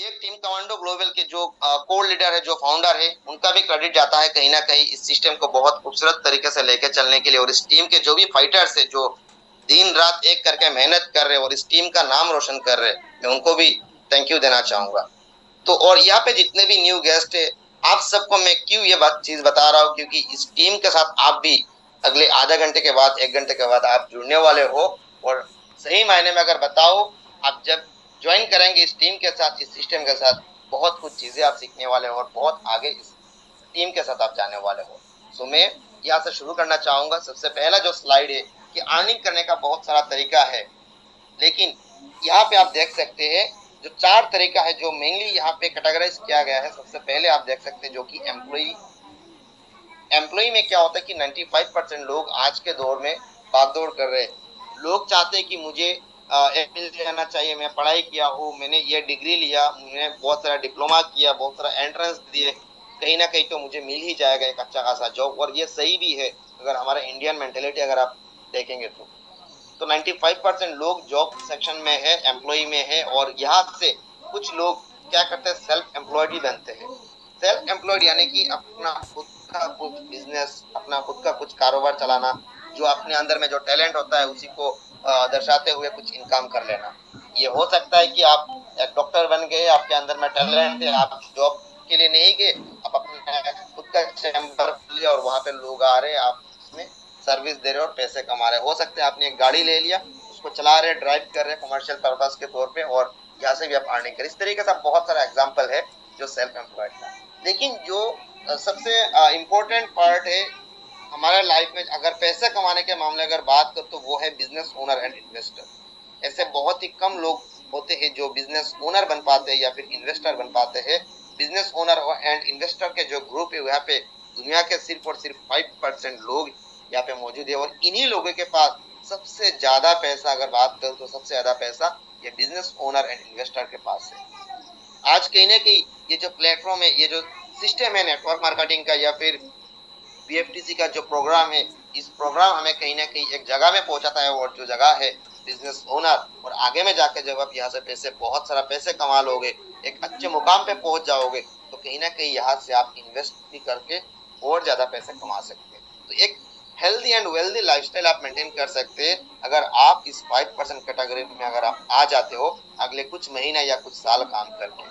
ये team commando global के जो कोर लीडर है, जो फाउंडर है, उनका भी क्रेडिट जाता है कहीं ना कहीं इस सिस्टम को बहुत खूबसूरत तरीके से लेकर चलने के लिए। और इस टीम के जो भी फाइटर्स है, जो दिन रात एक करके मेहनत कर रहे हैं और इस टीम का नाम रोशन कर रहे हैं, मैं उनको भी थैंक यू देना चाहूंगा। तो और यहाँ पे जितने भी न्यू गेस्ट है, आप सबको मैं क्यों ये बात चीज बता रहा हूँ, क्योंकि इस टीम के साथ आप भी अगले आधा घंटे के बाद, एक घंटे के बाद आप जुड़ने वाले हो। और सही मायने में अगर बताओ, आप जब ज्वाइन करेंगे इस टीम के साथ, इस सिस्टम के साथ, बहुत कुछ चीजें आप सीखने वाले हो और बहुत आगे इस टीम के साथ आप जाने वाले हो। सो मैं यहाँ से शुरू करना चाहूंगा। सबसे पहला जो स्लाइड है कि अर्निंग करने का बहुत सारा तरीका है, लेकिन यहाँ पे आप देख सकते हैं जो 4 तरीका है जो मेनली यहाँ पे कैटेगराइज किया गया है। सबसे पहले आप देख सकते हैं जो कि एम्प्लॉय में क्या होता है कि 95% लोग आज के दौर में भागदौड़ कर रहे हैं। लोग चाहते हैं कि मुझे मिल जाना चाहिए, मैं पढ़ाई किया हूँ, मैंने ये डिग्री लिया, मैंने बहुत सारा डिप्लोमा किया, बहुत सारा एंट्रेंस दिए, कहीं ना कहीं तो मुझे मिल ही जाएगा एक अच्छा खासा जॉब। और ये सही भी है, अगर हमारा इंडियन मेंटेलिटी अगर आप देखेंगे तो 95% लोग जॉब सेक्शन में है, एम्प्लॉय में है। और यहाँ से कुछ लोग क्या करते हैं, सेल्फ एम्प्लॉयड ही बनते हैं। सेल्फ एम्प्लॉयड यानी कि अपना खुद का कुछ बिजनेस, अपना खुद का कुछ कारोबार चलाना, जो अपने अंदर में जो टैलेंट होता है उसी को दर्शाते हुए कुछ इनकम कर लेना। ये हो सकता है कि आप एक डॉक्टर बन गए, आपके अंदर में टैलेंट है, आप जॉब के लिए नहीं गए, आप अपने खुद का चैम्बर लिया और वहां पे लोग आ रहे हैं, आप उसमें सर्विस दे रहे हो और पैसे कमा रहे हो। सकते हैं आपने एक गाड़ी ले लिया, उसको चला रहे, ड्राइव कर रहे कमर्शियल पर्पस के तौर पे, और यहाँ से भी आप अर्निंग करें। इस तरीके से बहुत सारा एग्जांपल है जो सेल्फ एम्प्लॉयड का। लेकिन जो सबसे इम्पोर्टेंट पार्ट है हमारे लाइफ में, अगर पैसे कमाने के मामले अगर बात कर, तो वो है बिजनेस ओनर एंड इन्वेस्टर। ऐसे बहुत ही कम लोग होते हैं जो बिजनेस ओनर बन पाते हैं या फिर इन्वेस्टर बन पाते हैं। बिजनेस ओनर एंड इन्वेस्टर के जो ग्रुप है वहाँ पे दुनिया के सिर्फ और सिर्फ 5% लोग यहाँ पे मौजूद है। और इन्हीं लोगों के पास सबसे ज्यादा पैसा, अगर बात करूँ तो सबसे ज्यादा पैसा ये बिजनेस ओनर एंड इन्वेस्टर के पास है। आज कहीं ना कहीं ये जो प्लेटफॉर्म है, ये जो सिस्टम है नेटवर्क मार्केटिंग का या फिर बीएफटीसी का जो प्रोग्राम है, इस प्रोग्राम हमें कहीं ना कहीं एक जगह में पहुंचाता है, और जो जगह है बिजनेस ओनर। और आगे में जाके जब आप यहाँ से पैसे, बहुत सारा पैसे कमा लोगे, एक अच्छे मुकाम पे पहुंच जाओगे, तो कहीं ना कहीं यहाँ से आप इन्वेस्ट भी करके और ज्यादा पैसे कमा सकते हैं। तो एक हेल्दी एंड वेल्दी लाइफस्टाइल आप मेंटेन कर सकते हैं अगर आप इस 5% कैटेगरी में अगर आप आ जाते हो अगले कुछ महीने या कुछ साल काम करके।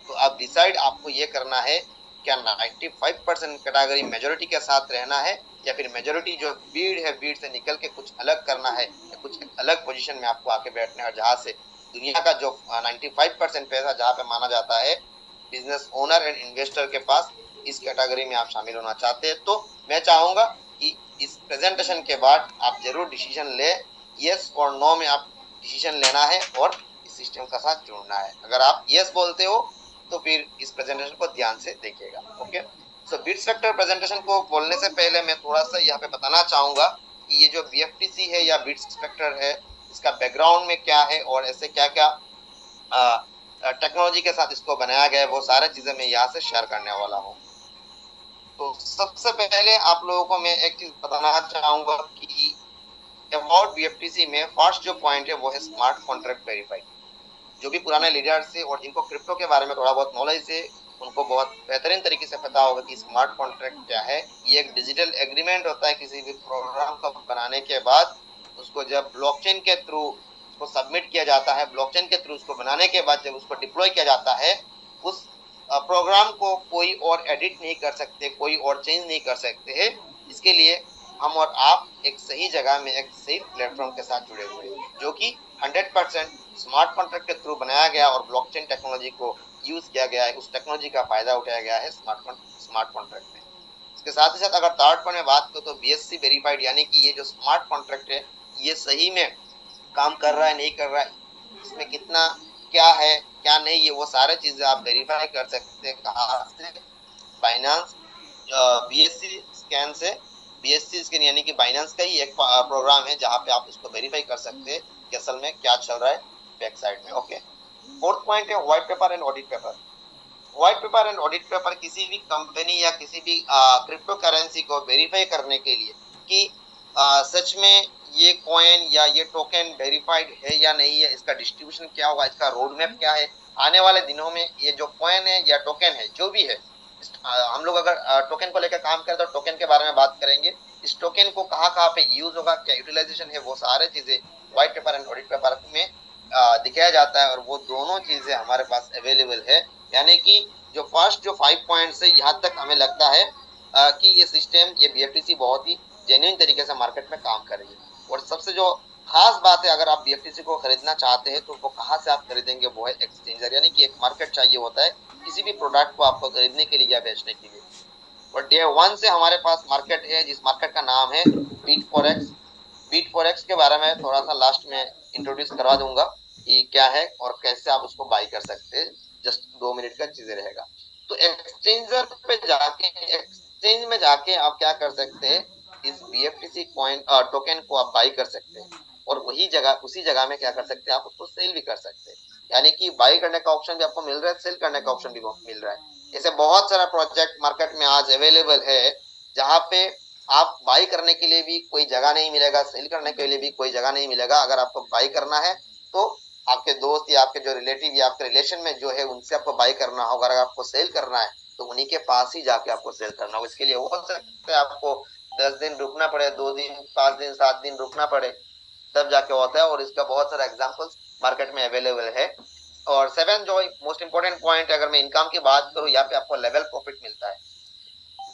तो अब डिसाइड आपको ये करना है, क्या 95% कैटेगरी मेजोरिटी के साथ रहना है, या फिर मेजोरिटी जो भीड़ है, भीड़ से निकल के कुछ अलग करना है, या कुछ अलग पोजीशन में आपको आके बैठना है, जहाँ से दुनिया का जो 95% पैसा जहाँ पे माना जाता है बिजनेस ओनर एंड इन्वेस्टर के पास, इस कैटेगरी में आप शामिल होना चाहते हैं। तो मैं चाहूंगा कि इस प्रेजेंटेशन के बाद आप जरूर डिसीजन ले, यस और नो में आप डिसीजन लेना है और इस सिस्टम का साथ जुड़ना है। अगर आप यस बोलते हो तो फिर इस प्रेजेंटेशन को ध्यान से देखिएगा। ओके, सो बिट्स फैक्टर प्रेजेंटेशन को बोलने से पहले मैं थोड़ा सा यहाँ पे बताना चाहूंगा कि ये जो बीएफटीसी है या बिट्स फैक्टर है, इसका बैकग्राउंड में क्या है और ऐसे क्या क्या टेक्नोलॉजी के साथ इसको बनाया गया है, वो सारे चीजें मैं यहाँ से शेयर करने वाला हूँ। तो सबसे पहले आप लोगों को मैं एक चीज बताना चाहूंगा कि अबाउट बीएफटीसी में फर्स्ट जो पॉइंट है वो है स्मार्ट कॉन्ट्रैक्ट वेरीफाई। जो भी पुराने लीडर्स है और जिनको क्रिप्टो के बारे में थोड़ा बहुत नॉलेज है, उनको बहुत बेहतरीन तरीके से पता होगा कि स्मार्ट कॉन्ट्रैक्ट क्या है। ये एक डिजिटल एग्रीमेंट होता है किसी भी प्रोग्राम को बनाने के बाद, उसको जब ब्लॉकचेन के थ्रू उसको सबमिट किया जाता है, ब्लॉकचेन के थ्रू उसको बनाने के बाद जब उसको डिप्लॉय किया जाता है, उस प्रोग्राम को कोई और एडिट नहीं कर सकते, कोई और चेंज नहीं कर सकते हैं। इसके लिए हम और आप एक सही जगह में एक सही प्लेटफॉर्म के साथ जुड़े हुए हैं, जो कि 100% स्मार्ट कॉन्ट्रैक्ट के थ्रू बनाया गया और ब्लॉकचेन टेक्नोलॉजी को यूज किया गया है, उस टेक्नोलॉजी का फायदा उठाया गया है स्मार्ट कॉन्ट्रैक्ट में। इसके साथ ही साथ अगर थर्ड पॉइंट में बात करो तो बीएससी वेरीफाइड, यानी कि ये जो स्मार्ट कॉन्ट्रैक्ट है ये सही में काम कर रहा है नहीं कर रहा है, इसमें कितना क्या है क्या नहीं, ये वो सारे चीजें आप वेरीफाई कर सकते हैं। कहाँ से? बाइनांस बीएससी स्कैन से। बीएससी स्कैन यानी कि बाइनांस का ही एक प्रोग्राम है जहाँ पे आप उसको वेरीफाई कर सकते हैं कि असल में क्या चल रहा है बैक साइड में। ओके, फोर्थ पॉइंट है white paper and audit paper. White paper and audit paper किसी भी कंपनी या किसी भी क्रिप्टो करेंसी को वेरीफाई करने के लिए कि सच में ये कॉइन या ये टोकन वेरीफाइड है या नहीं है, इसका डिस्ट्रीब्यूशन क्या होगा, इसका रोड मैप क्या है। आने वाले दिनों में ये जो कॉइन है या टोकन है जो भी है, हम लोग अगर टोकन को लेकर काम करें तो टोकन के बारे में बात करेंगे। इस टोकन को कहाँ कहाँ पे यूज होगा, क्या यूटिलाइजेशन है, वो सारे चीजें white paper and audit paper में दिखाया जाता है, और वो दोनों चीजें हमारे पास अवेलेबल है। यानी कि जो फर्स्ट जो 5 पॉइंट्स है, यहाँ तक हमें लगता है कि ये सिस्टम, ये बीएफटीसी बहुत ही जेन्युइन तरीके से मार्केट में काम कर रही है। और सबसे जो खास बात है, अगर आप बीएफटीसी को खरीदना चाहते हैं तो वो कहाँ से आप खरीदेंगे, वो है एक्सचेंजर। यानी कि एक मार्केट चाहिए होता है किसी भी प्रोडक्ट को आपको खरीदने के लिए या बेचने के लिए। और डे वन से हमारे पास मार्केट है, जिस मार्केट का नाम है बीट फॉरेक्स। बीट फॉरेक्स के बारे में थोड़ा सा लास्ट में इंट्रोड्यूस करवा दूंगा कि क्या है और कैसे आप उसको बाई कर सकते हैं। जस्ट 2 मिनट का चीजें रहेगा। तो एक्सचेंजर पे जाके, एक्सचेंज में जाके आप क्या कर सकते हैं, इस बीएफटीसी कॉइन टोकन को आप बाई कर सकते हैं, और वही जगह, उसी जगह में क्या कर सकते हैं, आप उसको सेल भी कर सकते हैं। यानी कि बाई करने का ऑप्शन भी आपको मिल रहा है, सेल करने का ऑप्शन भी मिल रहा है। ऐसे बहुत सारा प्रोजेक्ट मार्केट में आज अवेलेबल है, जहाँ पे आप बाई करने के लिए भी कोई जगह नहीं मिलेगा, सेल करने के लिए भी कोई जगह नहीं मिलेगा। अगर आपको बाई करना है तो आपके दोस्त या आपके जो रिलेटिव या आपके रिलेशन में जो है उनसे आपको बाई करना होगा। अगर आपको सेल करना है तो उन्हीं के पास ही जाके आपको सेल करना होगा। इसके लिए हो सकता है आपको 10 दिन रुकना पड़े, 2 दिन, 5 दिन, 7 दिन रुकना पड़े, तब जाके होता है। और इसका बहुत सारा एग्जाम्पल्स मार्केट में अवेलेबल है। और 7 जो मोस्ट इंपोर्टेंट पॉइंट, अगर मैं इनकम की बात करूँ, यहाँ पे आपको लेवल प्रॉफिट मिलता है।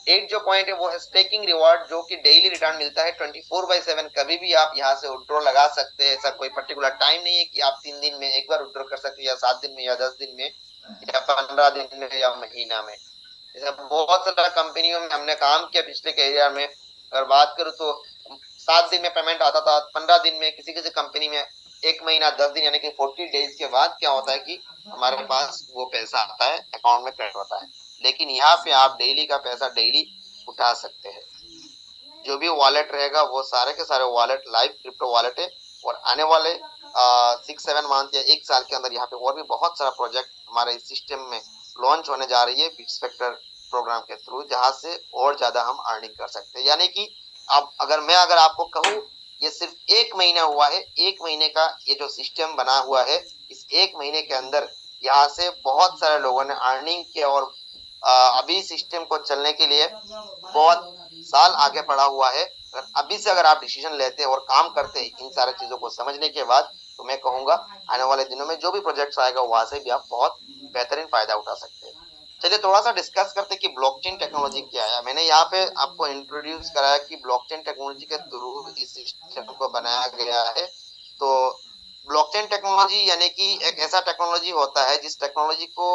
8 जो पॉइंट है वो है स्टेकिंग रिवार्ड, जो कि डेली रिटर्न मिलता है 24/7। कभी भी आप यहाँ से विड्रॉ लगा सकते हैं। ऐसा कोई पर्टिकुलर टाइम नहीं है कि आप 3 दिन में एक बार विड्रॉ कर सकते हैं, या 7 दिन में, या 10 दिन में, या 15 दिन में, या महीना में। ऐसा बहुत सारा कंपनियों में हमने काम किया पिछले करियर में। अगर बात करूँ तो 7 दिन में पेमेंट आता था, 15 दिन में, किसी किसी कंपनी में 1 महीना 10 दिन, यानी कि 40 डेज के बाद क्या होता है कि हमारे पास वो पैसा आता है, अकाउंट में क्रेडिट होता है। लेकिन यहाँ पे आप डेली का पैसा डेली उठा सकते हैं। जो भी वॉलेट रहेगा वो सारे के सारे वॉलेट लाइव क्रिप्टो वॉलेट है। और आने वाले 6-7 मंथ या 1 साल के अंदर यहाँ पे और भी बहुत सारा प्रोजेक्ट हमारे इस सिस्टम में लॉन्च होने जा रही है बिटस्पेक्टर प्रोग्राम के थ्रू, जहाँ से और ज्यादा हम अर्निंग कर सकते हैं। यानी कि अब अगर आपको कहूँ, ये सिर्फ 1 महीना हुआ है, 1 महीने का ये जो सिस्टम बना हुआ है, इस 1 महीने के अंदर यहाँ से बहुत सारे लोगों ने अर्निंग किया। और अभी सिस्टम को चलने के लिए बहुत साल आगे पड़ा हुआ है। अभी से अगर आप डिसीजन लेते हैं और काम करते हैं इन सारी चीजों को समझने के बाद, तो मैं कहूंगा आने वाले दिनों में जो भी प्रोजेक्ट्स आएगा वहां से भी आप बहुत बेहतरीन फायदा उठा सकते हैं। चलिए थोड़ा सा डिस्कस करते हैं कि ब्लॉकचेन टेक्नोलॉजी क्या है। मैंने यहाँ पे आपको इंट्रोड्यूस कराया कि ब्लॉकचेन टेक्नोलॉजी के थ्रू इस सिस्टम को बनाया गया है। तो ब्लॉकचेन टेक्नोलॉजी यानी कि एक ऐसा टेक्नोलॉजी होता है जिस टेक्नोलॉजी को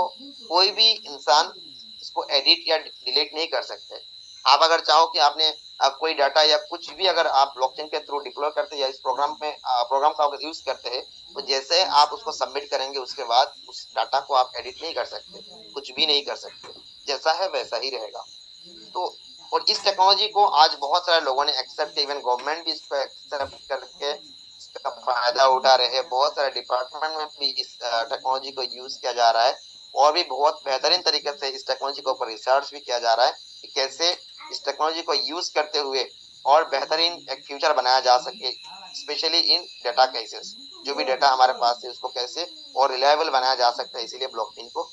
कोई भी इंसान इसको एडिट या डिलीट नहीं कर सकते। आप अगर चाहो कि आपने कोई डाटा या कुछ भी अगर आप ब्लॉकचेन के थ्रू डिप्लॉय करते हैं या इस प्रोग्राम में प्रोग्राम का अगर यूज करते हैं, तो जैसे आप उसको सबमिट करेंगे उसके बाद उस डाटा को आप एडिट नहीं कर सकते, कुछ भी नहीं कर सकते, जैसा है वैसा ही रहेगा। तो और इस टेक्नोलॉजी को आज बहुत सारे लोगों ने एक्सेप्ट, इवन गवर्नमेंट भी इसको एक्सेप्ट करके इसका फायदा उठा रहे हैं। बहुत सारे डिपार्टमेंट में भी इस टेक्नोलॉजी को यूज किया जा रहा है, और भी बहुत बेहतरीन तरीके से इस टेक्नोलॉजी के ऊपर रिसर्च भी किया जा रहा है कि कैसे इस टेक्नोलॉजी को यूज करते हुए और बेहतरीन एक फ्यूचर बनाया जा सके, स्पेशली इन डेटा केसेस। जो भी डेटा हमारे पास है उसको कैसे और रिलायबल बनाया जा सकता है, इसीलिए ब्लॉकचेन को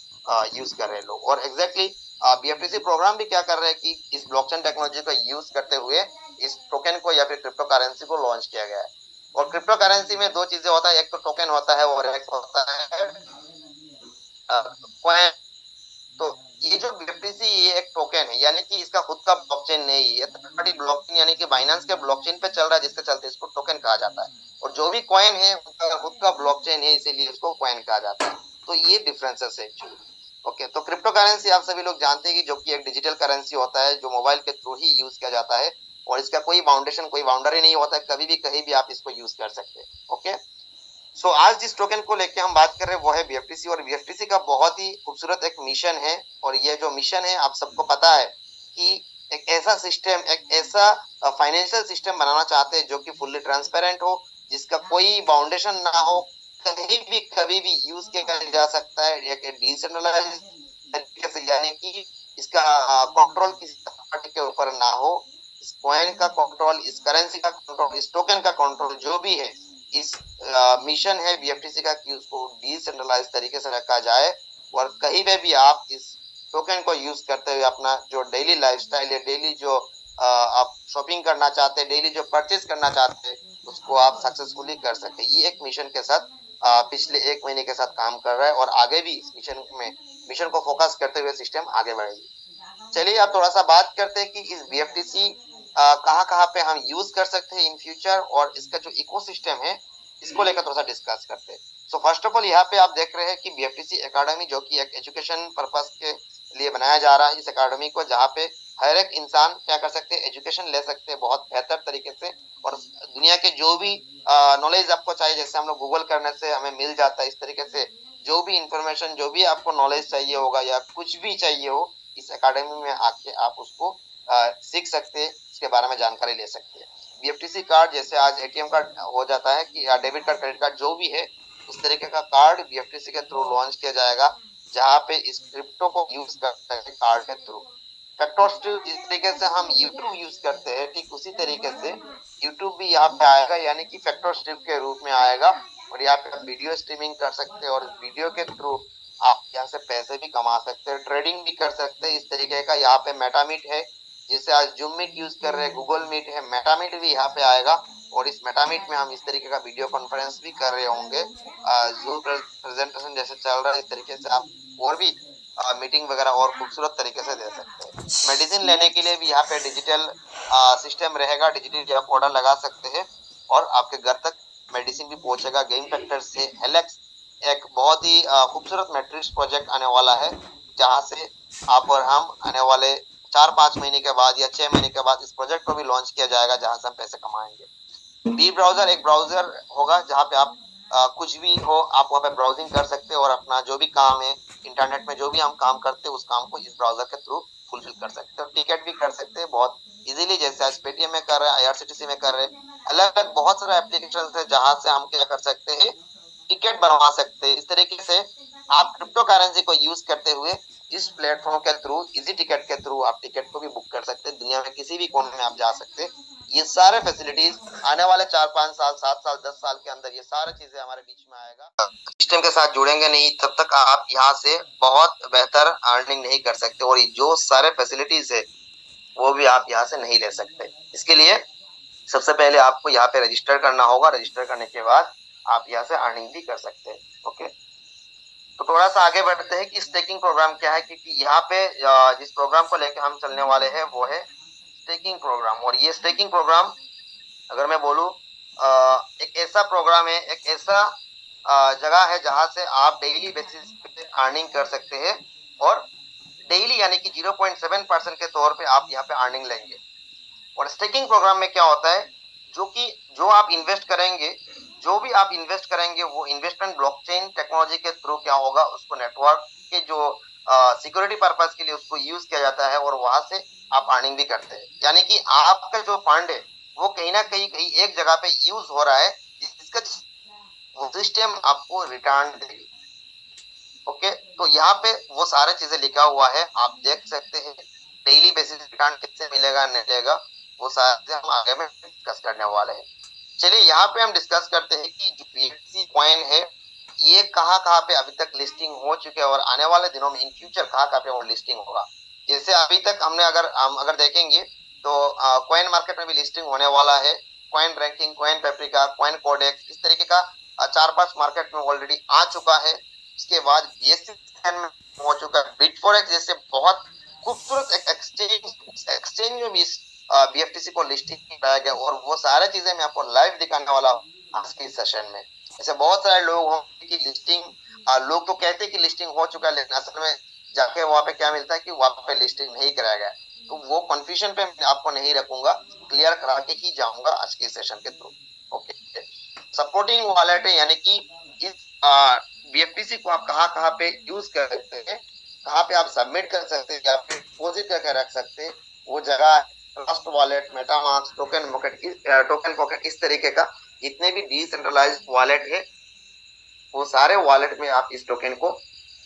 यूज कर रहे हैं लोग। और एग्जैक्टली बीएफटीसी प्रोग्राम भी क्या कर रहे हैं कि इस ब्लॉकचेन टेक्नोलॉजी को यूज करते हुए इस टोकन को या फिर क्रिप्टो करेंसी को लॉन्च किया गया है। और क्रिप्टो करेंसी में 2 चीजें होता है, एक तो टोकन होता है और एक होता है कॉइन। तो ये जो बीएफटीसी ये एक टोकन है, यानी कि इसका खुद का ब्लॉकचेन नहीं है, थर्ड पार्टी ब्लॉकचेन यानी कि बाइनेंस के ब्लॉकचेन पे चल रहा है, जिसके चलते इसको टोकन कहा जाता है। और जो भी कॉइन है उसका खुद का ब्लॉकचेन है, इसीलिए उसको कॉइन कहा जाता है। तो ये डिफरेंसेस है एक्चुअली। ओके, तो क्रिप्टो करेंसी आप सभी लोग जानते हैं कि जो कि एक डिजिटल करेंसी होता है जो मोबाइल के थ्रू ही यूज किया जाता है, और इसका कोई फाउंडेशन, कोई बाउंड्री नहीं होता है, कभी भी कहीं भी आप इसको यूज कर सकते हैं। ओके, सो आज जिस टोकन को लेके हम बात कर रहे हैं वो है बीएफटीसी। और बीएफटीसी का बहुत ही खूबसूरत एक मिशन है, और ये जो मिशन है आप सबको पता है कि एक ऐसा सिस्टम, एक ऐसा फाइनेंशियल सिस्टम बनाना चाहते हैं जो कि फुल्ली ट्रांसपेरेंट हो, जिसका कोई बाउंडेशन ना हो, कहीं भी कभी भी यूज किया जा सकता है, एक डिसेंट्रलाइज्ड तरीके से, यानी कि इसका कंट्रोल किसी पार्टी के ऊपर ना हो, इस कॉइन का कंट्रोल, इस करेंसी का कंट्रोल, इस टोकन का कंट्रोल जो भी है, इस मिशन है बीएफटीसी का कि उसको डिसेंट्रलाइज तरीके से रखा जाए और कहीं पे भी आप इस टोकन को यूज करते हुए अपना जो डेली लाइफस्टाइल है, डेली जो आप शॉपिंग करना चाहते हैं, डेली जो परचेज करना चाहते हैं, उसको आप सक्सेसफुली कर सके। ये एक मिशन के साथ पिछले 1 महीने के साथ काम कर रहा है और आगे भी इस मिशन को फोकस करते हुए सिस्टम आगे बढ़ेगी। चलिए अब थोड़ा सा बात करते हैं कि इस बीएफटीसी कहाँ कहाँ पे हम यूज कर सकते हैं इन फ्यूचर, और इसका जो इकोसिस्टम है इसको लेकर थोड़ा सा डिस्कस करते हैं। सो फर्स्ट ऑफ ऑल यहाँ पे आप देख रहे हैं कि बीएफटीसी एकेडमी जो कि एक एजुकेशन पर्पस के लिए बनाया जा रहा है, इस एकेडमी को जहाँ पे हर एक इंसान क्या कर सकते हैं, एजुकेशन ले सकते हैं बहुत बेहतर तरीके से, और दुनिया के जो भी नॉलेज आपको चाहिए, जैसे हम लोग गूगल करने से हमें मिल जाता है, इस तरीके से जो भी इंफॉर्मेशन, जो भी आपको नॉलेज चाहिए होगा या कुछ भी चाहिए हो, इस एकेडमी में आके आप उसको सीख सकते हैं, इसके बारे में जानकारी ले सकते हैं। बीएफटीसी कार्ड जैसे आज एटीएम कार्ड हो जाता है कि डेबिट कार्ड, क्रेडिट कार्ड जो भी है, उस तरीके का कार्ड बीएफटीसी के थ्रू लॉन्च किया जाएगा, जहाँ पे इस क्रिप्टो को यूज करते हैं कार्ड के थ्रू। फैक्टोस्टिव जिस तरीके से हम यूट्यूब यूज करते हैं, ठीक उसी तरीके से यूट्यूब भी यहाँ पे आएगा, यानी कि फैक्टोस्टिव के रूप में आएगा, और यहाँ पे आप वीडियो स्ट्रीमिंग कर सकते हैं और वीडियो के थ्रू आप यहाँ से पैसे भी कमा सकते हैं, ट्रेडिंग भी कर सकते हैं। इस तरीके का यहाँ पे मेटामीट है, जिसे आज जूम मीट यूज कर रहे हैं, गूगल मीट है, मेटामीट भी यहाँ पे आएगा, और इस मेटामीट में हम इस तरीके का वीडियो कॉन्फ्रेंस भी कर रहे होंगे। जूम प्रेजेंटेशन जैसे चल रहा है, इस तरीके से आप और भी मीटिंग वगैरह और खूबसूरत तरीके से दे सकते हैं। मेडिसिन लेने के लिए भी यहाँ पे डिजिटल सिस्टम रहेगा, डिजिटल आप ऑर्डर लगा सकते हैं और आपके घर तक मेडिसिन भी पहुंचेगा। गेम फैक्टर से हेलेक्स एक बहुत ही खूबसूरत मैट्रिक्स प्रोजेक्ट आने वाला है, जहां से आप और हम आने वाले 4-5 महीने के बाद या 6 महीने के बाद इस प्रोजेक्ट को भी लॉन्च किया जाएगा, जहां से हम पैसे कमाएंगे। बी ब्राउजर एक ब्राउजर होगा जहां पे आप कुछ भी हो आप वहां पे ब्राउजिंग कर सकते हैं और अपना जो भी काम है इंटरनेट में, जो भी हम काम करते हैं उस काम को इस ब्राउजर के थ्रू फुलफिल कर सकते हैं, और टिकट भी कर सकते हैं बहुत इजीली, जैसे आज पेटीएम में कर रहे हैं, आईआरसीटीसी में कर रहे हैं। अलग अलग बहुत सारे एप्लीकेशन है जहां से हम क्या कर सकते हैं, टिकट बनवा सकते हैं। इस तरीके से आप क्रिप्टो करेंसी को यूज करते हुए इस प्लेटफॉर्म के थ्रू, इजी टिकट के थ्रू आप टिकट को भी बुक कर सकते हैं, दुनिया में किसी भी कोने में आप जा सकते हैं। ये सारे फैसिलिटीज आने वाले 4-5 साल, 7 साल, 10 साल के अंदर ये सारी चीजें हमारे बीच में आएगा। सिस्टम के साथ जुड़ेंगे नहीं तब तक आप यहाँ से बहुत बेहतर अर्निंग नहीं कर सकते, और जो सारे फैसिलिटीज है वो भी आप यहाँ से नहीं ले सकते। इसके लिए सबसे पहले आपको यहाँ पे रजिस्टर करना होगा, रजिस्टर करने के बाद आप यहाँ से अर्निंग भी कर सकते हैं। ओके, तो थोड़ा सा आगे बढ़ते हैं कि स्टेकिंग प्रोग्राम क्या है, क्योंकि यहाँ पे जिस प्रोग्राम को लेकर हम चलने वाले हैं वो है स्टेकिंग प्रोग्राम। और ये स्टेकिंग प्रोग्राम अगर मैं बोलूँ एक ऐसा प्रोग्राम है, एक ऐसा जगह है जहां से आप डेली बेसिस पे अर्निंग कर सकते हैं, और डेली यानी कि 0.7% के तौर पे आप यहाँ पे अर्निंग लेंगे। और स्टेकिंग प्रोग्राम में क्या होता है, जो आप इन्वेस्ट करेंगे, जो भी आप इन्वेस्ट करेंगे वो इन्वेस्टमेंट ब्लॉकचेन टेक्नोलॉजी के थ्रू क्या होगा, उसको नेटवर्क के जो सिक्योरिटी पर्पस के लिए उसको यूज किया जाता है, और वहां से आप अर्निंग भी करते हैं। यानी कि आपका जो फंड है वो कहीं ना कहीं एक जगह पे यूज हो रहा है, जिसका सिस्टम आपको रिटर्न देगी। ओके, तो यहाँ पे वो सारे चीजें लिखा हुआ है, आप देख सकते हैं। डेली बेसिस रिटर्न किससे मिलेगा नहीं मिलेगा वो सारे हम आगे में डिस्कस करने वाले हैं। चलिए यहाँ पे हम डिस्कस करते हैं कि जो बीएफसी कॉइन है ये कहाँ कहाँ पे अभी तक लिस्टिंग हो चुके हैं, और आने वाले दिनों में इन फ्यूचर कहाँ कहाँ पे वो लिस्टिंग होगा। जैसे अभी तक हमने अगर देखेंगे तो कॉइन मार्केट में भी लिस्टिंग होने वाला है। Coin ranking, coin paprika, coin codex, इस तरीके का 4-5 मार्केट में ऑलरेडी आ चुका है। इसके बाद बीएससी में हो चुका है। बिटफोरेक्स जैसे बहुत खूबसूरत एक एक्सचेंज में भी बीएफटीसी को लिस्टिंग कराया गया, और वो सारी चीजें मैं आपको लाइव दिखाने वाला हूँ आज के सेशन में। ऐसे बहुत सारे लोग होंगे कि लिस्टिंग, लोग तो कहते हैं कि लिस्टिंग हो चुका है, लेकिन असल में जाके वहां पे क्या मिलता है कि वहां पे लिस्टिंग नहीं कराया गया। तो वो कंफ्यूजन पे मैं आपको नहीं रखूंगा, क्लियर करा के ही जाऊंगा आज के सेशन के थ्रू। ओके, सपोर्टिंग वॉलेट है, यानी कि इस बीएफटीसी को आप कहाँ कहाँ पे यूज कर सकते हैं, कहाँ पे आप सबमिट कर सकते हैं या फिर डिपोजिट करके रख सकते हैं, वो जगह trust wallet, MetaMask, token pocket, इस तरीके का जितने भी डिसेंट्रलाइज्ड वॉलेट है वो सारे वॉलेट में आप इस टोकन को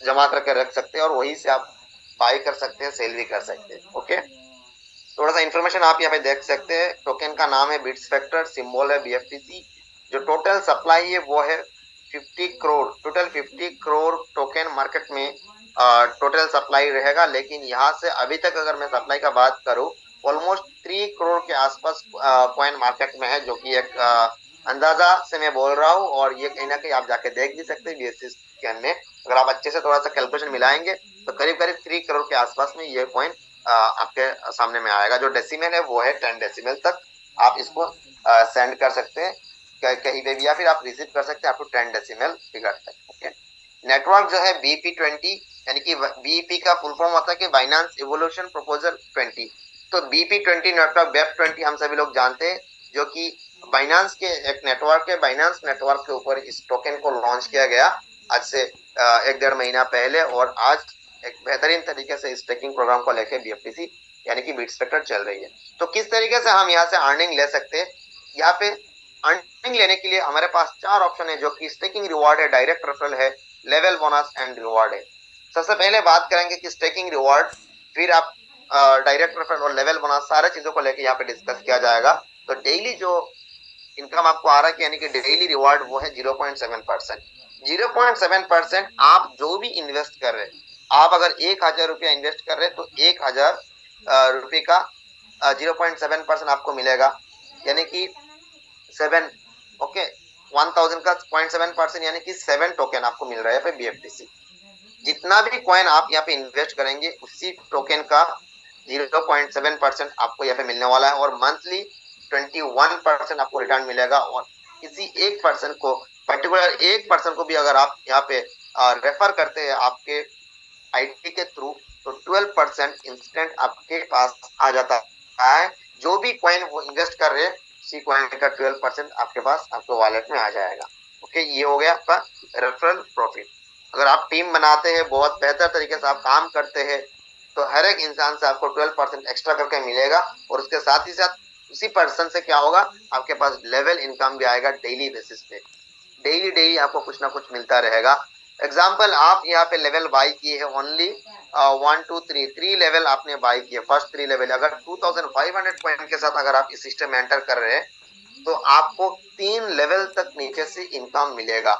जमा करके रख सकते हैं, और वहीं से आप बाय कर सकते हैं, सेल भी कर सकते हैं। ओके, थोड़ा सा इन्फॉर्मेशन आप यहाँ पे देख सकते हैं। टोकन का नाम है बिट्स फैक्टर, सिंबल है BFTC। जो टोटल सप्लाई है वो है 50 crore, total 50 crore token market में टोटल सप्लाई रहेगा। लेकिन यहाँ से अभी तक अगर मैं सप्लाई का बात करूँ, ऑलमोस्ट 3 करोड़ के आसपास कॉइन मार्केट में है, जो कि एक अंदाजा से मैं बोल रहा हूँ। और ये कहीं ना कहीं आप जाके देख भी सकते हैं BSC स्कैन में। अगर आप अच्छे से थोड़ा सा कैलकुलेशन मिलाएंगे तो करीब करीब 3 करोड़ के आसपास में ये कॉइन आपके सामने में आएगा। जो डेसिमल है वो है 10 डेसिमल तक आप इसको सेंड कर सकते हैं कहीं पे भी, या फिर आप रिसीव कर सकते हैं अप टू 10 डेसिमल फिगर तक। ओके, नेटवर्क जो है BEP20, यानी कि BEP का फुल फॉर्म होता है कि बाइनेंस इवोल्यूशन प्रपोजल 20। तो BEP20 नेटवर्क वेब20 हम सभी लोग जानते हैं, जो कि बाइनेंस के एक नेटवर्क है। बाइनेंस नेटवर्क के ऊपर इस टोकन को लॉन्च किया गया आज से 1-1.5 महीना पहले, और आज एक बेहतरीन तरीके से इस ट्रैकिंग प्रोग्राम को लेकर BFTC यानी कि बिट्स फैक्टर चल रही है। तो किस तरीके से हम यहाँ से अर्निंग ले सकते हैं? यहाँ पे अर्निंग लेने के लिए हमारे पास 4 ऑप्शन है, जो कि स्टेकिंग रिवॉर्ड है, डायरेक्ट रेफरल है, लेवल बोनस एंड रिवॉर्ड है। सबसे पहले बात करेंगे कि स्टेकिंग रिवॉर्ड, फिर आप डायरेक्ट रेफरल और लेवल बोनस सारे चीजों को लेकर यहाँ पे डिस्कस किया जाएगा। तो डेली जो इनकम आपको आ रहा है, यानी कि डेली रिवॉर्ड, वो है 0.7%। 0.7% आप जो भी इन्वेस्ट कर रहे हैं, आप अगर 1000 रुपया इन्वेस्ट कर रहे हैं तो 1000 रुपये का 0.7% आपको मिलेगा, यानी कि 7। ओके, 1000 का 0.7% यानी कि 7 टोकन आपको मिल रहा है यहाँ पे BFTC। जितना भी कॉइन आप यहाँ पे इन्वेस्ट करेंगे उसी टोकन का 0.7% आपको यहाँ पे मिलने वाला है, और मंथली 21% आपको रिटर्न मिलेगा। और किसी एक पर्सन को, पर्टिकुलर एक पर्सन को भी अगर आप यहाँ पे रेफर करते हैं आपके आईडी के थ्रू, तो 12% इंस्टेंट आपके पास आ जाता है। जो भी कॉइन वो इन्वेस्ट कर रहे हैं उसी कॉइन का 12% आपके पास, आपके वॉलेट में आ जाएगा। ओके, ये हो गया आपका रेफरल प्रॉफिट। अगर आप टीम बनाते हैं, बहुत बेहतर तरीके से आप काम करते हैं, तो हर एक इंसान से आपको 12% एक्स्ट्रा करके मिलेगा। और उसके साथ ही साथ उसी पर्सन से क्या होगा, आपके पास लेवल इनकम भी आएगा डेली बेसिस पे। डेली आपको कुछ ना कुछ मिलता रहेगा। एग्जाम्पल, आप यहाँ पे लेवल बाई किए हैं ओनली 1 2 3 लेवल आपने बाई किए, फर्स्ट 3 लेवल। अगर 2500 पॉइंट के साथ अगर आप इस सिस्टम में एंटर कर रहे हैं तो आपको 3 लेवल तक नीचे से इनकम मिलेगा।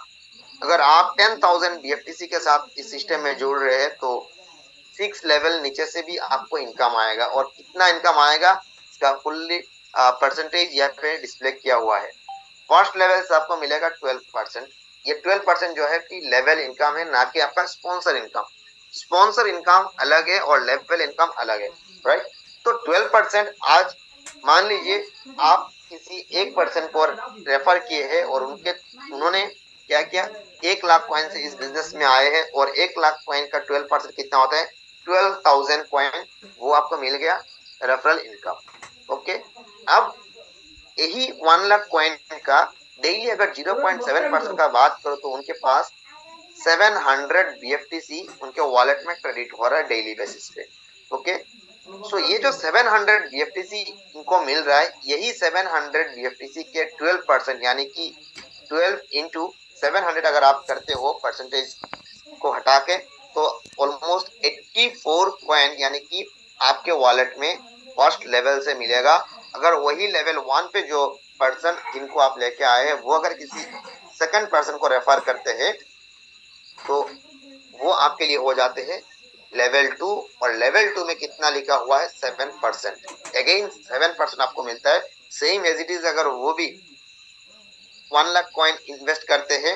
अगर आप 10,000 BFTC के साथ इस सिस्टम में जुड़ रहे हैं तो 6 लेवल नीचे से भी आपको इनकम आएगा। और कितना इनकम आएगा इसका फुल्ली परसेंटेज यहाँ पे डिस्प्ले किया हुआ है। फर्स्ट लेवल से आपको मिलेगा 12%। ये 12% जो है कि लेवल इनकम है, ना कि आपका स्पॉन्सर इनकम। स्पॉन्सर इनकम अलग है और लेवल इनकम अलग है, राइट। तो 12% आज मान लीजिए आप किसी एक पर्सन को रेफर किए हैं और उन्होंने क्या किया, 1 लाख कॉइन से इस बिजनेस में आए हैं, और 1 लाख कॉइन का 12% कितना होता है, 12,000 कॉइन, वो आपको मिल गया रेफरल इनकम। ओके, अब यही 1 लाख कॉइन का डेली अगर 0.7% का बात करो तो उनके पास 700 BFTC उनके वॉलेट में क्रेडिट हो रहा है डेली बेसिस पे। ओके, सो ये जो 700 BFTC इनको मिल रहा है, यही 700 BFTC के 12% यानी कि 12 इंटू 700 अगर आप करते हो परसेंटेज को हटा के, तो ऑलमोस्ट 84 कॉइन यानी कि आपके वॉलेट में फर्स्ट लेवल से मिलेगा। अगर वही लेवल 1 पे जो पर्सन जिनको आप लेके आए हैं वो अगर किसी सेकंड पर्सन को रेफर करते हैं तो वो आपके लिए हो जाते हैं लेवल 2। और लेवल 2 में कितना लिखा हुआ है, 7%। अगेन 7% आपको मिलता है। सेम एज इट इज अगर वो भी 1 लाख कॉइन इन्वेस्ट करते हैं,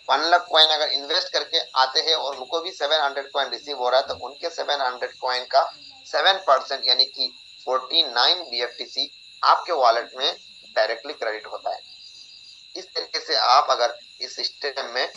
1 लाख कॉइन अगर इन्वेस्ट करके आते हैं और उनको भी 700 कॉइन रिसीव हो रहा है, तो उनके 700 कॉइन का 7% यानी कि 49 BFTC आपके वॉलेट में डायरेक्टली क्रेडिट होता है। इस तरीके से आप अगर इस सिस्टम में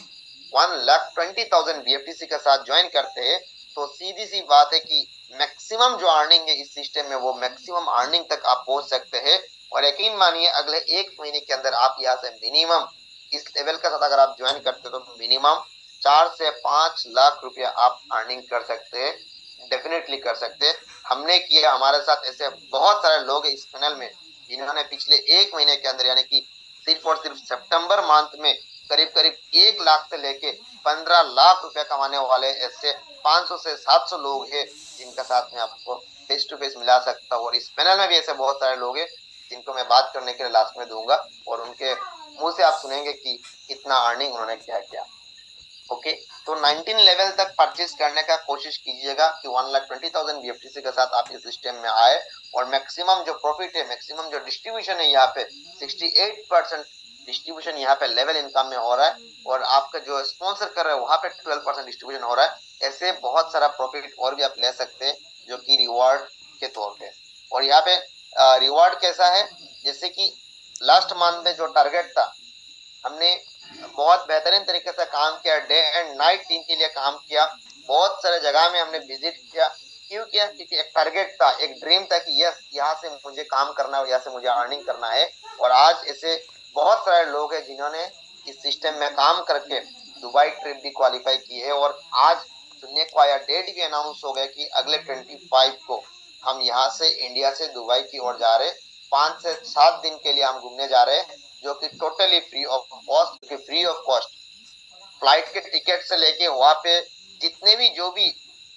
1,20,000 BFTC के साथ ज्वाइन करते हैं तो सीधी सी बात है कि मैक्सिमम जो अर्निंग है इस सिस्टम में, वो मैक्सिमम अर्निंग तक आप पहुंच सकते हैं। और यकीन मानिए अगले 1 महीने के अंदर आप यहाँ से मिनिमम इस लेवल के साथ अगर आप ज्वाइन करते हो तो मिनिमम 4 से 5 लाख रुपया आप अर्निंग कर सकते हैं, डेफिनेटली कर सकते हैं। हमने किया, हमारे साथ ऐसे बहुत सारे लोग हैं इस पैनल में जिन्होंने पिछले 1 महीने के अंदर यानी कि सिर्फ और सिर्फ सितंबर मंथ में करीब करीब 1 लाख से लेके 15 लाख रुपया कमाने वाले ऐसे 500 से 700 लोग हैं जिनका साथ में आपको फेस टू फेस मिला सकता हूँ। और इस पैनल में भी ऐसे बहुत सारे लोग हैं जिनको मैं बात करने के लिए लास्ट में दूंगा और उनके मुंह से आप सुनेंगे कि कितना अर्निंग उन्होंने क्या किया। ओके, तो 19 लेवल तक परचेज करने का कोशिश कीजिएगा कि 1,20,000 BFTC के साथ आप इस सिस्टम में आए और मैक्सिमम जो प्रॉफिट है, मैक्सिमम जो डिस्ट्रीब्यूशन है, यहाँ पे 68% डिस्ट्रीब्यूशन यहाँ पे लेवल इनकम में हो रहा है और आपका जो स्पॉन्सर कर रहे हैं वहां पे 12% डिस्ट्रीब्यूशन हो रहा है। ऐसे बहुत सारा प्रॉफिट और भी आप ले सकते हैं जो कि रिवॉर्ड के तौर पे। और यहाँ पे रिवॉर्ड कैसा है, जैसे कि लास्ट मंथ में जो टारगेट था, हमने बहुत बेहतरीन तरीके से काम किया, डे एंड नाइट टीम के लिए काम किया, बहुत सारे जगह में हमने विजिट किया। क्यों किया? क्योंकि एक टारगेट था, एक ड्रीम था कि यस यहाँ से मुझे काम करना है, यहाँ से मुझे अर्निंग करना है। और आज ऐसे बहुत सारे लोग हैं जिन्होंने इस सिस्टम में काम करके दुबई ट्रिप भी क्वालिफाई की है। और आज सुनने को आया, डेट भी अनाउंस हो गया कि अगले 25 को हम यहाँ से इंडिया से दुबई की ओर जा रहे हैं। 5 से 7 दिन के लिए हम घूमने जा रहे हैं, जो कि totally free of cost. Flight के टिकट से लेके वहाँ पे जितने भी जो भी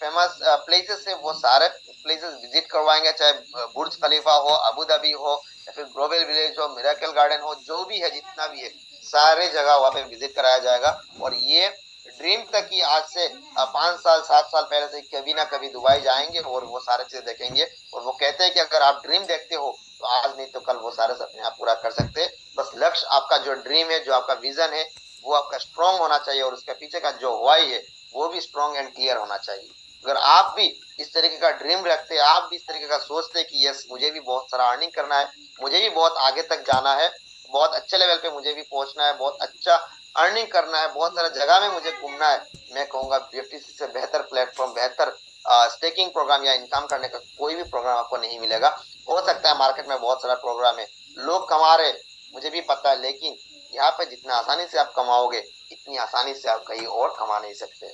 फेमस प्लेसेस है वो सारे प्लेसेस विजिट करवाएंगे, चाहे बुर्ज खलीफा हो, अबू धाबी हो, या फिर ग्लोबल विलेज हो, मिरेकल गार्डन हो, जो भी है, जितना भी है, सारे जगह वहाँ पे विजिट कराया जाएगा। और ये ड्रीम था कि आज से 5 साल 7 साल पहले से कभी ना कभी दुबई जाएंगे और वो सारे चीजें देखेंगे। और वो कहते हैं कि अगर आप ड्रीम देखते हो तो आज नहीं तो कल वो सारे सपने आप पूरा कर सकते हैं। बस लक्ष्य, आपका जो ड्रीम है, जो आपका विजन है, वो आपका स्ट्रॉन्ग होना चाहिए और उसके पीछे का जो व्हाई है वो भी स्ट्रॉन्ग एंड क्लियर होना चाहिए। अगर आप भी इस तरीके का ड्रीम रखते हैं, आप भी इस तरीके का सोचते हैं कि यस मुझे भी बहुत सारा अर्निंग करना है, मुझे भी बहुत आगे तक जाना है, बहुत अच्छे लेवल पे मुझे भी पहुंचना है, बहुत अच्छा अर्निंग करना है, बहुत सारे जगह में मुझे घूमना है, मैं कहूंगा BFTC से बेहतर प्लेटफॉर्म, बेहतर स्टेकिंग प्रोग्राम या इनकम करने का कोई भी प्रोग्राम आपको नहीं मिलेगा। हो सकता है मार्केट में बहुत सारा प्रोग्राम है, लोग कमा रहे, मुझे भी पता है, लेकिन यहाँ पे जितना आसानी से आप कमाओगे इतनी आसानी से आप कहीं और कमा नहीं सकते।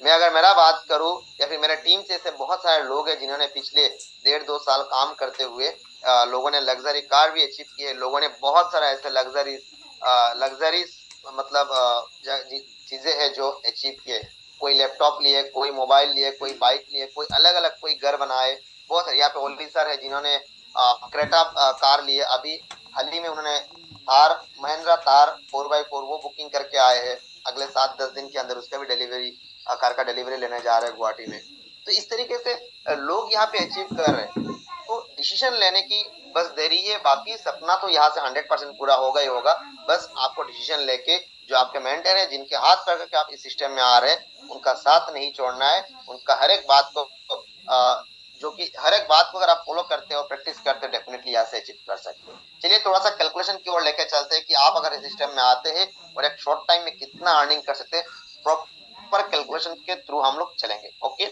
मैं अगर मेरा बात करूं या फिर मेरे टीम से ऐसे बहुत सारे लोग हैं जिन्होंने पिछले 1.5-2 साल काम करते हुए लोगों ने लग्जरी कार भी अचीव की है, लोगों ने बहुत सारा ऐसे लग्जरी मतलब चीजें हैं जो अचीव किए। कोई लैपटॉप लिए, कोई मोबाइल लिए, कोई बाइक लिए, कोई अलग अलग, कोई घर बनाए, बहुत सारे। यहाँ पे ओनली सर है जिन्होंने क्रेटा कार लिए, अभी हाल ही में उन्होंने थार, महिंद्रा थार 4x4 वो बुकिंग करके आए हैं, अगले 7-10 दिन के अंदर उसका भी डिलीवरी, कार का डिलीवरी लेने जा रहे हैं गुवाहाटी में। तो इस तरीके से लोग यहाँ पे अचीव कर रहे हैं। तो डिसीजन लेने की बस देरी है, बाकी सपना तो यहाँ से 100% पूरा होगा ही होगा। बस आपको डिसीजन लेके जो आपके मेंटर है, जिनके हाथ पकड़ के आप इस सिस्टम में आ रहे हैं, उनका साथ नहीं छोड़ना है, उनका हर एक बात को जो कि हर एक बात को अगर आप फॉलो करते हो, प्रैक्टिस करते हो, डेफिनेटली यहाँ से अचीव कर सकते हो। चलिए थोड़ा सा कैलकुलेशन की ओर लेकर चलते हैं कि आप अगर इस सिस्टम में आते हैं और एक शॉर्ट टाइम में कितना अर्निंग कर सकते हैं, प्रॉपर कैलकुलेशन के थ्रू हम लोग चलेंगे। ओके,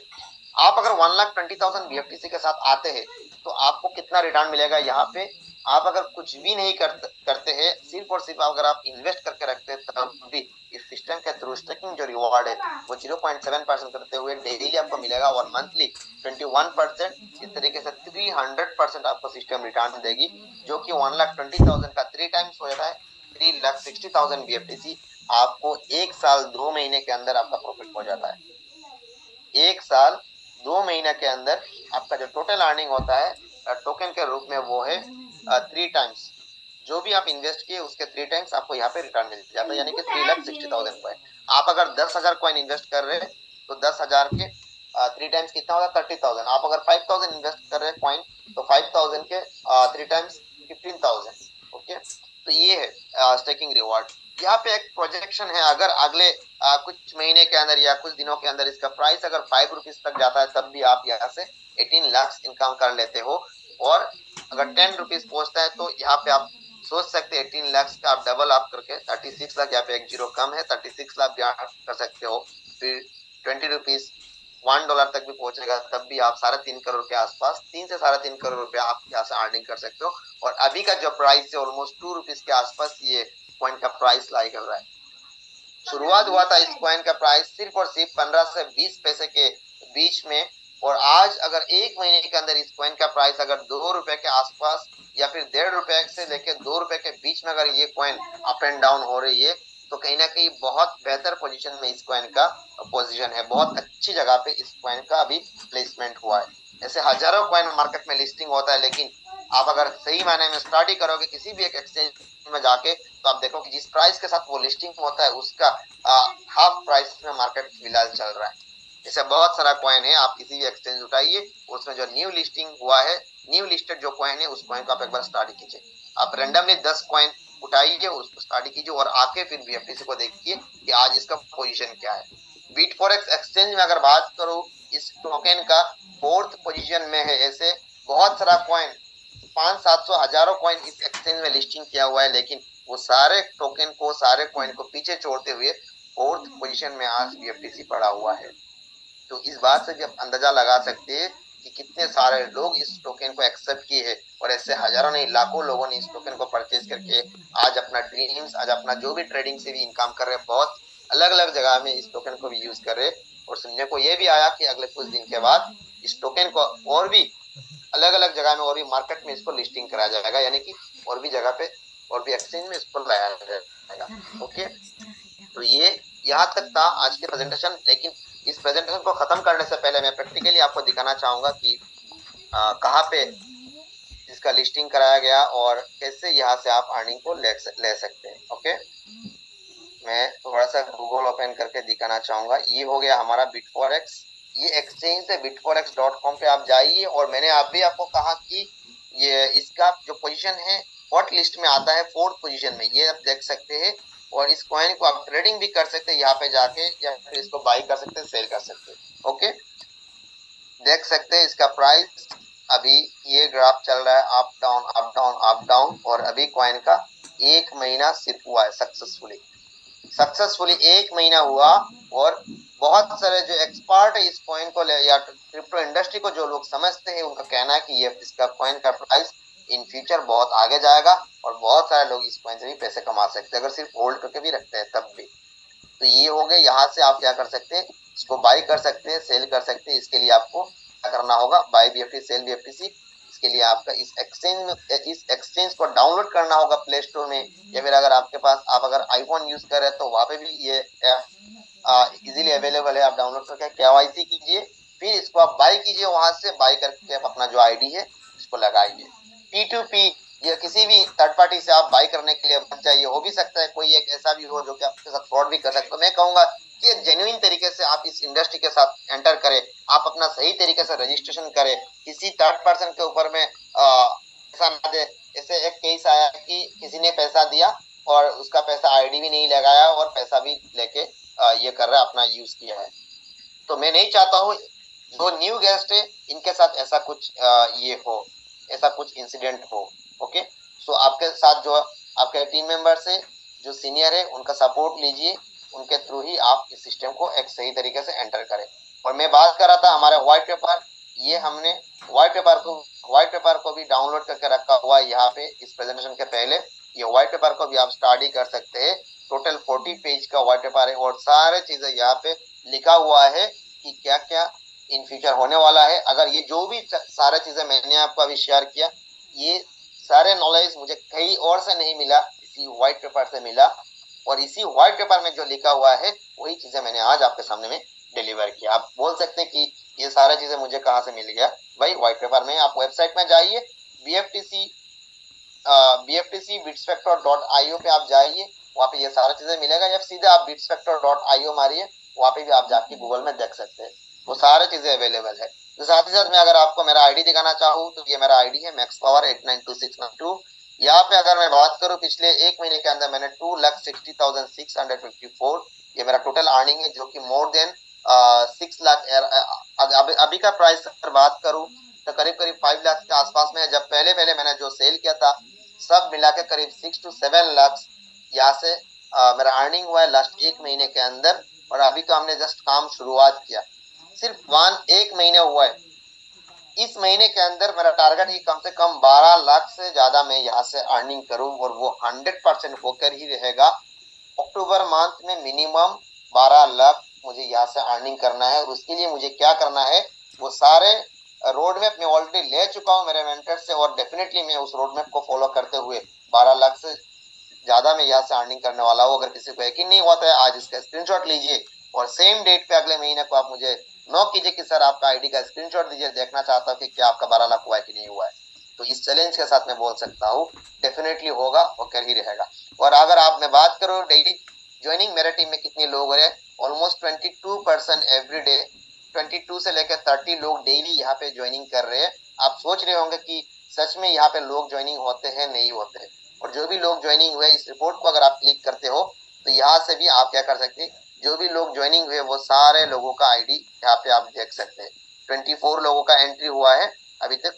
आप अगर 1,20,000 BFTC के साथ आते हैं तो आपको कितना रिटर्न मिलेगा यहाँ पे। आप अगर कुछ भी नहीं करते हैं, सिर्फ और सिर्फ अगर आप इन्वेस्ट करके रखते हैं, तब भी इस सिस्टम के थ्रू स्टेकिंग जो रिवॉर्ड है वो 0.7% करते हुए डेली आपको मिलेगा और मंथली 21%, इस तरीके से 300% आपको सिस्टम रिटर्न देगी, जो कि 1,20,000 का 3 टाइम्स हो जाता है 3,60,000 BFTC। आपको 1 साल 2 महीने के अंदर आपका प्रॉफिट हो जाता है। 1 साल 2 महीने के अंदर आपका जो टोटल अर्निंग होता है टोकन के रूप में वो है 3 टाइम्स, जो भी आप इन्वेस्ट किए उसके 3 टाइम्स आपको यहाँ पे रिटर्न मिल जाता है, यानी कि 3,60,000 कॉइन। आप अगर 10,000 कॉइन इन्वेस्ट कर रहे हैं तो 10,000 के 3 टाइम्स कितना होगा? 30,000। आप अगर 5,000 इन्वेस्ट कर रहे हैं कॉइन तो 5,000 के 3 टाइम्स 15,000। ओके, तो ये है स्टेकिंग रिवॉर्ड। यहाँ पे एक प्रोजेक्शन है, अगर अगले कुछ महीने के अंदर या कुछ दिनों के अंदर इसका प्राइस अगर 5 रुपीज तक जाता है, तब भी आप यहाँ से 18 लाख इनकम कर लेते हो। और अगर 10 रुपीज पहुंचता है तो यहाँ पे आप सोच सकते हैं 18 लाख का आप डबल आप करके 36 लाख, यहाँ पे एक जीरो कम है, 36 लाख भी आप कर सकते हो। फिर 20 रुपीज $1 तक भी पहुंचेगा, तब भी आप 3.5 करोड़ के आसपास, 3 से 3.5 करोड़ रुपया आप यहाँ से अर्निंग कर सकते हो। और अभी का जो प्राइस है ऑलमोस्ट 2 रुपीज के आसपास ये कॉइन का प्राइस लाई कर रहा है। शुरुआत हुआ था इस कॉइन का प्राइस सिर्फ और सिर्फ 15 से 20 पैसे के बीच में, और आज अगर 1 महीने के अंदर इस कॉइन का प्राइस अगर 2 रुपए के आसपास या फिर 1.5 रुपए से लेकर 2 रुपए के बीच में अगर ये कॉइन अप एंड डाउन हो रही है, तो कहीं ना कहीं बहुत बेहतर पोजीशन में इस कॉइन का पोजीशन है, बहुत अच्छी जगह पे इस कॉइन का अभी प्लेसमेंट हुआ है। ऐसे हजारों कॉइन मार्केट में लिस्टिंग होता है, लेकिन आप अगर सही मायने में स्टडी करोगे किसी भी एक एक्सचेंज में जाके, तो आप देखो कि जिस प्राइस के साथ वो लिस्टिंग होता है उसका हाफ प्राइस में मार्केट फिलहाल चल रहा है। ऐसा बहुत सारा कॉइन है, आप किसी भी एक्सचेंज उठाइए, उसमें जो न्यू लिस्टिंग हुआ है, न्यू लिस्टेड जो कॉइन है, उस कॉइन को आप एक बार स्टडी कीजिए। आप रेंडमली 10 कॉइन उठाइए, उसको स्टडी कीजिए और आके फिर बीएफटीसी को देखिए कि आज इसका पोजीशन क्या है। बिटफॉरेक्स एक्सचेंज में अगर बात करूं, इस टोकन का 4th पोजीशन में है। ऐसे बहुत सारा कॉइन, 500-700 हजारों कॉइन इस एक्सचेंज में लिस्टिंग किया हुआ है, लेकिन वो सारे टोकन को, सारे कॉइन को पीछे छोड़ते हुए 4th पोजीशन में आज बीएफटीसी पड़ा हुआ है। तो इस बात से भी आप अंदाजा लगा सकते हैं कि कितने सारे लोग इस टोकन को एक्सेप्ट किए हैं, और ऐसे हजारों नहीं लाखों लोगों ने इस टोकन को परचेज करके आज अपना ड्रीम्स, आज अपना जो भी ट्रेडिंग से भी इनकम कर रहे हैं, बहुत अलग अलग जगह में इस टोकन को भी यूज कर रहे हैं। और सुनने को ये भी आया कि अगले कुछ दिन के बाद इस टोकन को और भी अलग अलग जगह में और भी मार्केट में इसको लिस्टिंग कराया जाएगा, यानी कि और भी जगह पे और भी एक्सचेंज में इसको लाया जाएगा। ओके, तो ये यहाँ तक था आज के प्रेजेंटेशन। लेकिन इस प्रेजेंटेशन को खत्म करने से पहले मैं प्रैक्टिकली आपको दिखाना चाहूंगा कि कहाँ पे इसका लिस्टिंग कराया गया और कैसे यहाँ से आप अर्निंग को ले सकते हैं। ओके, मैं थोड़ा सा गूगल ओपन करके दिखाना चाहूंगा। ये हो गया हमारा बिटफॉरेक्स, ये एक्सचेंज है bitforex.com पे आप जाइए। और मैंने अभी आपको कहा कि ये इसका जो पोजीशन है हॉट लिस्ट में आता है 4th पोजीशन में, ये आप देख सकते हैं। और इस कॉइन को आप ट्रेडिंग भी कर सकते हैं यहाँ पे जाके, या फिर इसको बाई कर सकते हैं, सेल कर सकते हैं। ओके, देख सकते हैं इसका प्राइस अभी ये ग्राफ चल रहा है, up down up down up down. और अभी कॉइन का 1 महीना सिर्फ हुआ है सक्सेसफुली 1 महीना हुआ। और बहुत सारे जो एक्सपर्ट है इस कॉइन को या क्रिप्टो इंडस्ट्री को जो लोग समझते हैं, उनका कहना है कि ये इसका कॉइन का प्राइस इन फ्यूचर बहुत आगे जाएगा और बहुत सारे लोग इस कॉइन से भी पैसे कमा सकते हैं अगर सिर्फ होल्ड करके भी रखते हैं तब भी। तो ये हो गए, यहाँ से आप क्या कर सकते हैं, इसको बाई कर सकते हैं, सेल कर सकते हैं। इसके लिए आपको क्या करना होगा, बाई बीएफटी सेल बीएफटीसी। इसके लिए आपका इस एक्सचेंज को डाउनलोड करना होगा प्ले स्टोर में, या फिर अगर आपके पास, आप अगर आईफोन यूज कर रहे हैं तो वहाँ पे भी ये ऐप इजीली अवेलेबल है। आप डाउनलोड करके केवाईसी कीजिए, फिर इसको आप बाई कीजिए, वहां से बाई करके आप अपना जो आईडी है इसको लगाइए। P2P या किसी भी थर्ड पार्टी से आप बाई करने के लिए बन चाहिए। हो भी सकता है कोई एक ऐसा भी हो जो कि आपके साथ फ्रॉड भी कर सकता है। तो मैं कहूंगा कि एक जेन्युइन तरीके से आप इस इंडस्ट्री के साथ एंटर करें, आप अपना सही तरीके से रजिस्ट्रेशन करें, किसी थर्ड पर्सन के ऊपर में पैसा ना दे। ऐसे एक केस आया कि किसी ने पैसा दिया और उसका पैसा आईडी भी नहीं लगाया और पैसा भी लेके ये कर रहा है, अपना यूज किया है। तो मैं नहीं चाहता हूँ जो न्यू गेस्ट है इनके साथ ऐसा कुछ ये हो, ऐसा कुछ इंसिडेंट हो। ओके, सो आपके साथ जो आपके टीम मेंबर्स है, जो सीनियर है, उनका सपोर्ट लीजिए, उनके थ्रू ही आप इस सिस्टम को एक सही तरीके से एंटर करें। और मैं बात कर रहा था हमारे व्हाइट पेपर, ये हमने व्हाइट पेपर को भी डाउनलोड करके रखा हुआ है यहाँ पे इस प्रेजेंटेशन के पहले। ये व्हाइट पेपर को भी आप स्टडी कर सकते हैं। टोटल 40 पेज का व्हाइट पेपर है और सारे चीजें यहाँ पे लिखा हुआ है कि क्या क्या इन फ्यूचर होने वाला है। अगर ये जो भी सारे चीजें मैंने आपको अभी शेयर किया, ये सारे नॉलेज मुझे कहीं और से नहीं मिला, इसी व्हाइट पेपर से मिला। और इसी व्हाइट पेपर में जो लिखा हुआ है वही चीजें मैंने आज आपके सामने में डिलीवर किया। आप बोल सकते हैं कि ये सारी चीजें मुझे कहाँ से मिल गया, भाई व्हाइट पेपर में। आप वेबसाइट में जाइए, BFTC bitsfactor.io पे आप जाइए, वहाँ पे ये सारी चीजें मिलेगा। या सीधे आप bitsfactor.io मारिए, वहाँ पे भी आप जाके गूगल में देख सकते हैं, वो सारी चीजें अवेलेबल है। तो साथ ही साथ मैं अगर आपको मेरा आईडी दिखाना चाहूँ तो ये मेरा आईडी है maxpower892692। यहाँ पे अगर मैं बात करूँ पिछले 1 महीने के अंदर मैंने 2,60,654, ये मेरा टोटल अर्निंग है, जो कि मोर देन 6 लाख। अभी का प्राइस अगर बात करूँ तो करीब 5 लाख के आसपास में है। जब पहले मैंने जो सेल किया था सब मिला के करीब 6 to 7 लाख यहाँ से मेरा अर्निंग हुआ है लास्ट 1 महीने के अंदर। और अभी तो हमने जस्ट काम शुरुआत किया, सिर्फ 1 महीने हुआ है। इस महीने के अंदर मेरा टारगेट ही कम से कम 12 लाख से ज्यादा मैं यहाँ से अर्निंग करूं, और वो 100% होकर ही रहेगा। अक्टूबर मंथ में मिनिमम 12 लाख मुझे यहाँ से अर्निंग करना है। और उसके लिए मुझे क्या करना है, वो सारे रोड मैप में ऑलरेडी ले चुका हूँ मेरे मेंटर से, और डेफिनेटली मैं उस रोड मैप को फॉलो करते हुए 12 लाख से ज्यादा मैं यहाँ से अर्निंग करने वाला हूँ। अगर किसी को यकीन नहीं होता है, आज इसका स्क्रीनशॉट लीजिए और सेम डेट पे अगले महीने को आप मुझे नॉक कीजिए कि सर आपका आईडी का स्क्रीनशॉट दीजिए, देखना चाहता हूँ कि क्या आपका 12 लाख हुआ है कि नहीं हुआ है। तो इस चैलेंज के साथ मैं बोल सकता हूँ डेफिनेटली होगा और कर ही रहेगा। और अगर आप मैं बात करूँ डेली ज्वाइनिंग मेरे टीम में कितने लोग हो रहे हैं, ऑलमोस्ट 22% एवरी डे, 22 से लेकर 30 लोग डेली यहाँ पे ज्वाइनिंग कर रहे हैं। आप सोच रहे होंगे कि सच में यहाँ पे लोग ज्वाइनिंग होते हैं, नहीं होते हैं। और जो भी लोग ज्वाइनिंग हुए, इस रिपोर्ट को अगर आप क्लिक करते हो तो यहाँ से भी आप क्या कर सकते हैं, जो भी लोग ज्वाइनिंग हुए वो सारे लोगों का आईडी यहाँ पे आप देख सकते हैं। 24 लोगों का एंट्री हुआ है अभी तक,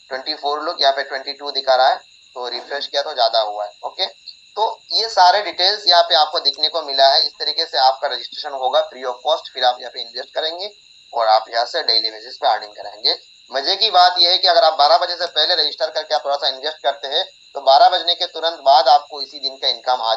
24 लोग, यहाँ पे 22 दिखा रहा है, तो रिफ्रेश किया तो ज्यादा हुआ है। ओके, तो ये सारे डिटेल्स यहाँ पे आपको दिखने को मिला है। इस तरीके से आपका रजिस्ट्रेशन होगा फ्री ऑफ कॉस्ट, फिर आप यहाँ पे इन्वेस्ट करेंगे और आप यहाँ से डेली बेसिस पे अर्निंग करेंगे। मजे की बात यह है कि अगर आप 12 बजे से पहले रजिस्टर करके आप थोड़ा सा इन्वेस्ट करते हैं तो 12 बजने के तुरंत बाद आपको इसी दिन का इनकम आ